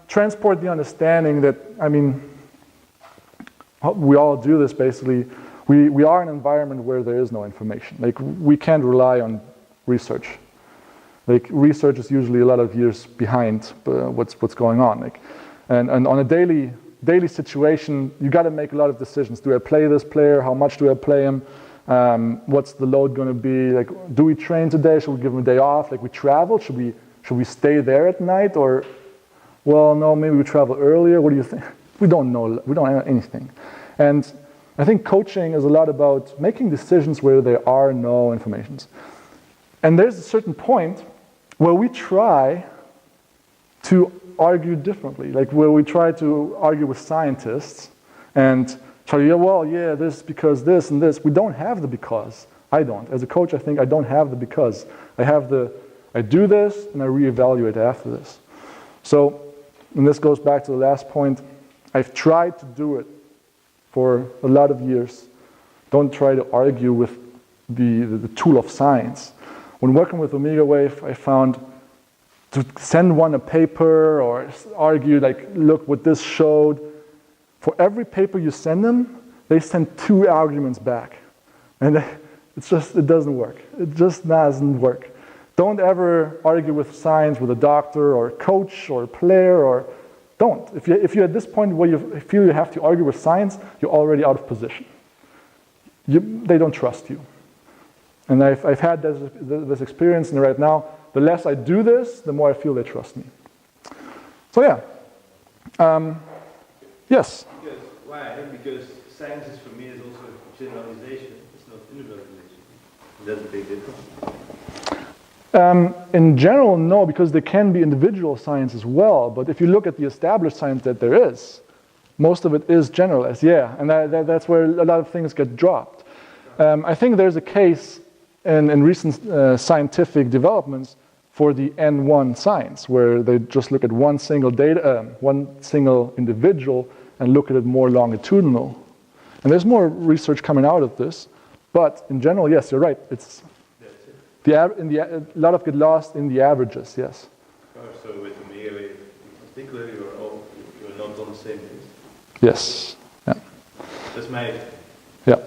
Transport the understanding that, I mean, we all do this basically. We are in an environment where there is no information. Like, we can't rely on research. Like, research is usually a lot of years behind what's going on. Like, and on a daily situation, you got to make a lot of decisions. Do I play this player? How much do I play him? What's the load going to be? Like, do we train today? Should we give him a day off? Like, we travel? Should we stay there at night? Or, well, no, maybe we travel earlier. What do you think? We don't know. We don't know anything. And I think coaching is a lot about making decisions where there are no informations. And there's a certain point where we try to argue differently, like where we try to argue with scientists and try to, this because this and this. We don't have the because. I don't. As a coach, I think I don't have the because. I do this and I reevaluate after this. So, and this goes back to the last point, I've tried to do it for a lot of years. Don't try to argue with the tool of science. When working with Omegawave, I found to send one a paper or argue, like, look what this showed. For every paper you send them, they send 2 arguments back. And it doesn't work. It just doesn't work. Don't ever argue with science with a doctor or a coach or a player, or don't. If you're at this point where you feel you have to argue with science, you're already out of position. They don't trust you. And I've had this experience, and right now, the less I do this, the more I feel they trust me. So yeah. Yes? Because science is, for me, is also generalization. It's not individualization. That's a big difference. In general, no, because there can be individual science as well. But if you look at the established science that there is, most of it is generalized, and that's where a lot of things get dropped. I think there's a case in recent scientific developments for the N1 science, where they just look at one single individual and look at it more longitudinal. And there's more research coming out of this, but in general, yes, you're right. It's a lot of get lost in the averages, yes. So with Omegawave, particularly, you're not on the same page. Yes. Yeah. That's my. Yeah.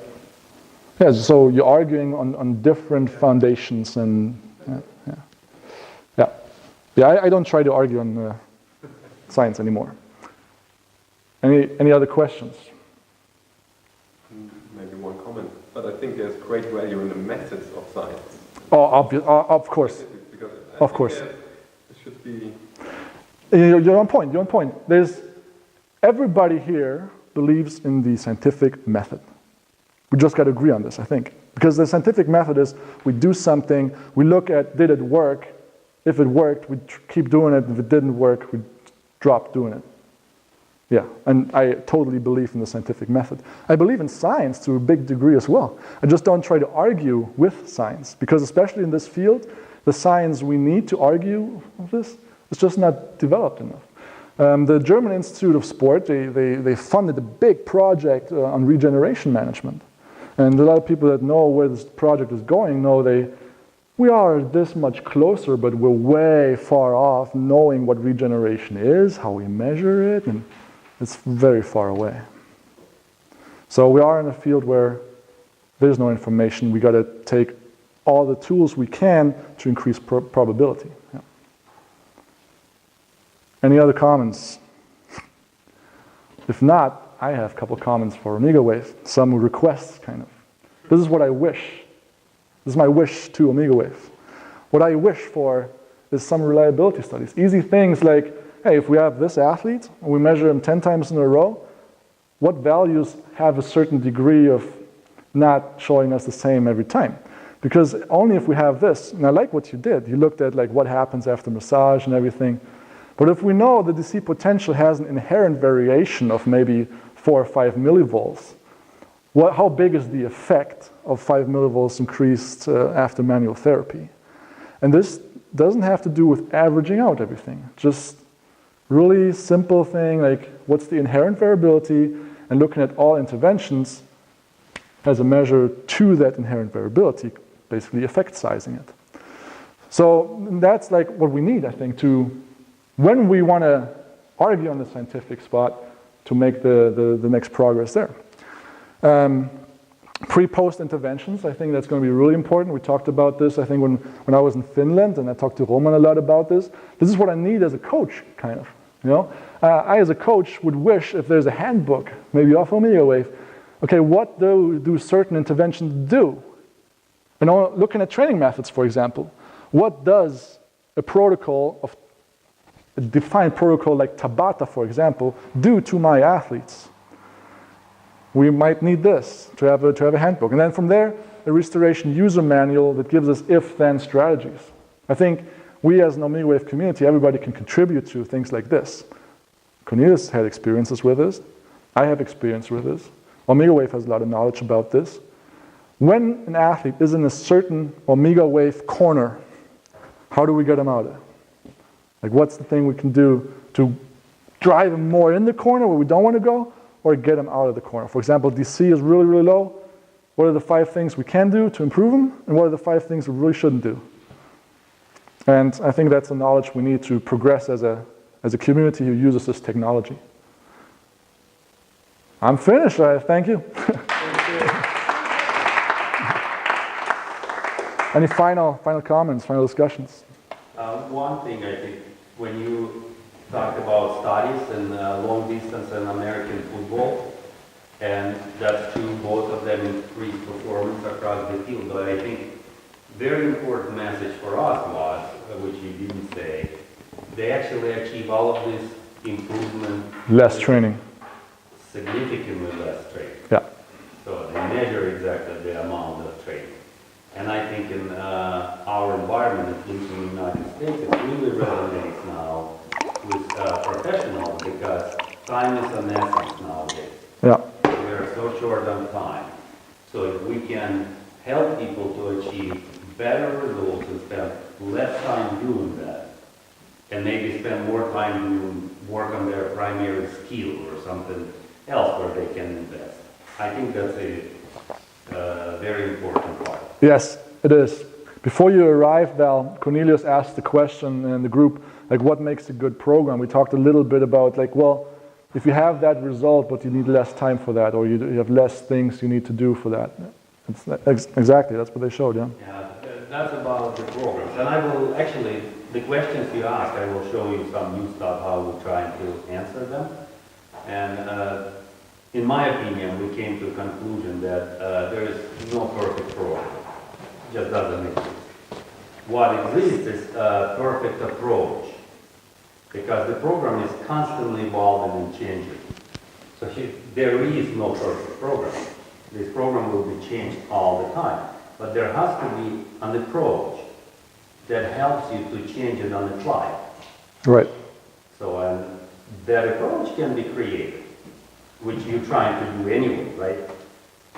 Yeah. So you're arguing on different foundations, and I don't try to argue on science anymore. Any other questions? Maybe one comment, but I think there's great value in the methods of science. Oh, of course. Because of course. It should be. You're on point. Everybody here believes in the scientific method. We just got to agree on this, I think. Because the scientific method is, we do something, we look at, did it work? If it worked, we keep doing it. If it didn't work, we drop doing it. Yeah, and I totally believe in the scientific method. I believe in science to a big degree as well. I just don't try to argue with science, because especially in this field, the science we need to argue with this is just not developed enough. The German Institute of Sport, they funded a big project on regeneration management. And a lot of people that know where this project is going know we are this much closer, but we're way far off knowing what regeneration is, how we measure it, and it's very far away. So we are in a field where there's no information. We got to take all the tools we can to increase probability. Yeah. Any other comments? If not, I have a couple comments for Omegawave. Some requests, kind of. This is what I wish. This is my wish to Omegawave. What I wish for is some reliability studies. Easy things like, hey, if we have this athlete, and we measure him 10 times in a row, what values have a certain degree of not showing us the same every time? Because only if we have this, and I like what you did, you looked at like what happens after massage and everything. But if we know the DC potential has an inherent variation of maybe 4 or 5 millivolts, how big is the effect of 5 millivolts increased after manual therapy? And this doesn't have to do with averaging out everything. Just really simple thing like what's the inherent variability, and looking at all interventions as a measure to that inherent variability, basically effect sizing it. So that's like what we need, I think, to when we want to argue on the scientific spot to make the next progress there. Pre-post interventions, I think that's going to be really important. We talked about this, I think, when I was in Finland, and I talked to Roman a lot about this. This is what I need as a coach, kind of. You know, I as a coach would wish if there's a handbook, maybe off Omegawave, okay, what do certain interventions do? You know, looking at training methods, for example, what does a protocol of a defined protocol like Tabata, for example, do to my athletes? We might need this to have a handbook. And then from there, a restoration user manual that gives us if-then strategies. I think we as an Omegawave community, everybody can contribute to things like this. Cornelius had experiences with this. I have experience with this. Omegawave has a lot of knowledge about this. When an athlete is in a certain Omegawave corner, how do we get them out of it? Like, what's the thing we can do to drive them more in the corner where we don't want to go, or get them out of the corner? For example, DC is really, really low. What are the 5 things we can do to improve them, and what are the 5 things we really shouldn't do? And I think that's the knowledge we need to progress as a community who uses this technology. I'm finished. Thank you. Any final comments, final discussions? One thing, I think, when you talked about studies and long distance and American football, and that's true, both of them increase performance across the field, but I think very important message for us was, which you didn't say, they actually achieve all of this improvement. Less training. Significantly less training. Yeah. So they measure exactly the amount of training. And I think in our environment, at least in the United States, it really resonates now with professionals because time is an essence nowadays. Yeah. We are so short on time. So if we can help people to achieve better results and spend less time doing that, and maybe spend more time doing work on their primary skill or something else where they can invest. I think that's a very important part. Yes, it is. Before you arrived, Val, Cornelius asked the question in the group, like, what makes a good program? We talked a little bit about, like, well, if you have that result, but you need less time for that, or you have less things you need to do for that. Exactly, that's what they showed, yeah. Yeah, that's about the programs. And I will actually, the questions you asked, I will show you some new stuff, how we're trying to answer them. And in my opinion, we came to a conclusion that there is no perfect program. It just doesn't exist. What exists is a perfect approach, because the program is constantly evolving and changing. So there is no perfect program. This program will be changed all the time. But there has to be an approach that helps you to change it on the fly. Right. So that approach can be created, which you're trying to do anyway, right?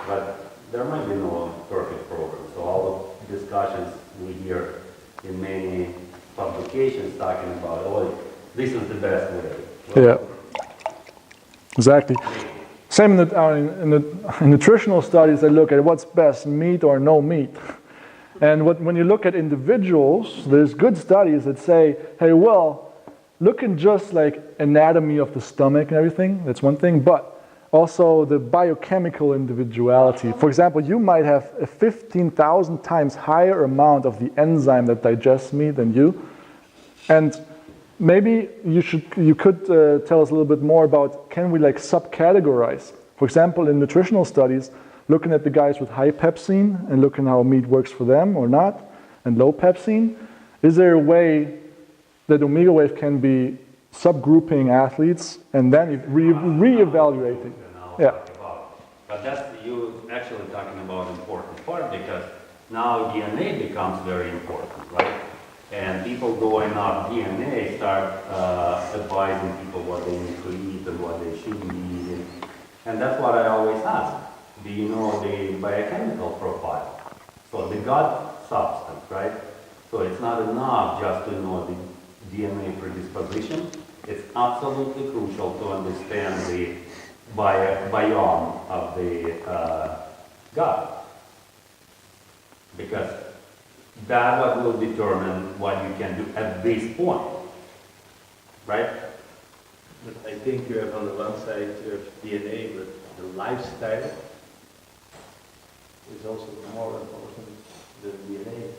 But there might be no perfect program. So all the discussions we hear in many publications talking about, oh, this is the best way. Yeah, exactly. Same in nutritional studies, they look at what's best, meat or no meat. And when you look at individuals, there's good studies that say, hey, well, looking just like anatomy of the stomach and everything, that's one thing, but also the biochemical individuality. For example, you might have a 15,000 times higher amount of the enzyme that digests meat than you. And maybe you could tell us a little bit more about, can we like subcategorize? For example, in nutritional studies, looking at the guys with high pepsine and looking how meat works for them or not, and low pepsine, is there a way that Omegawave can be subgrouping athletes and then re-evaluating? Yeah. But that's you actually talking about important part, because now DNA becomes very important, right? And people going off DNA start advising people what they need to eat and what they shouldn't be eating. And that's what I always ask. Do you know the biochemical profile? So the gut substance, right? So it's not enough just to know the DNA predisposition. It's absolutely crucial to understand the biome of the gut, because that what will determine what you can do at this point, right? But I think you have on the one side you have DNA, but the lifestyle is also more important than DNA.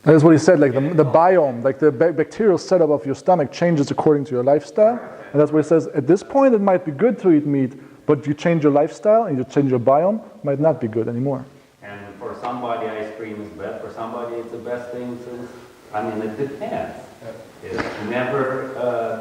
That's what he said, like the biome, like the bacterial setup of your stomach changes according to your lifestyle. And that's what he says, at this point it might be good to eat meat, but you change your lifestyle and you change your biome, it might not be good anymore. And for somebody ice cream is bad, for somebody it's the best thing since, I mean, it depends. It's never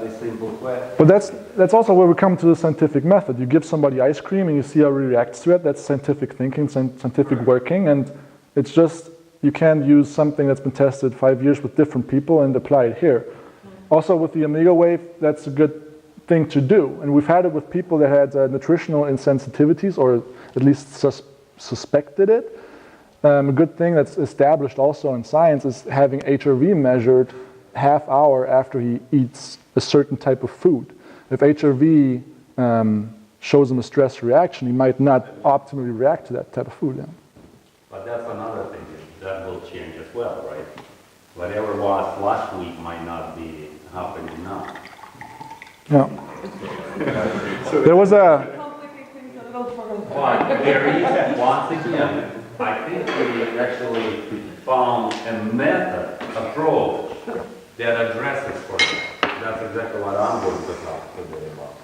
the simple question. But that's also where we come to the scientific method. You give somebody ice cream and you see how he reacts to it. That's scientific thinking, scientific working, and it's just, you can't use something that's been tested 5 years with different people and apply it here. Also with the Omegawave, that's a good thing to do. And we've had it with people that had nutritional insensitivities, or at least suspected it. A good thing that's established also in science is having HRV measured half hour after he eats a certain type of food. If HRV shows him a stress reaction, he might not optimally react to that type of food. Yeah. But that's another thing that will change as well, right? Whatever was last week might not be happening now. Yeah. There was a... But there is, once again, I think we actually found a method, approach that addresses for that. That's exactly what I'm going to talk today about.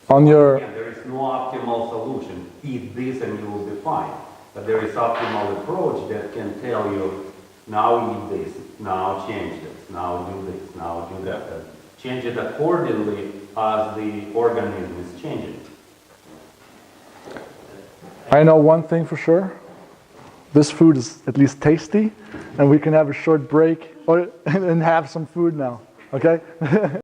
On your... Again, there is no optimal solution. Eat this and you will be fine. But there is optimal approach that can tell you, now eat this, now change this, now do this, now do that. And change it accordingly as the organism is changing. I know one thing for sure. This food is at least tasty, and we can have a short break and have some food now. Okay?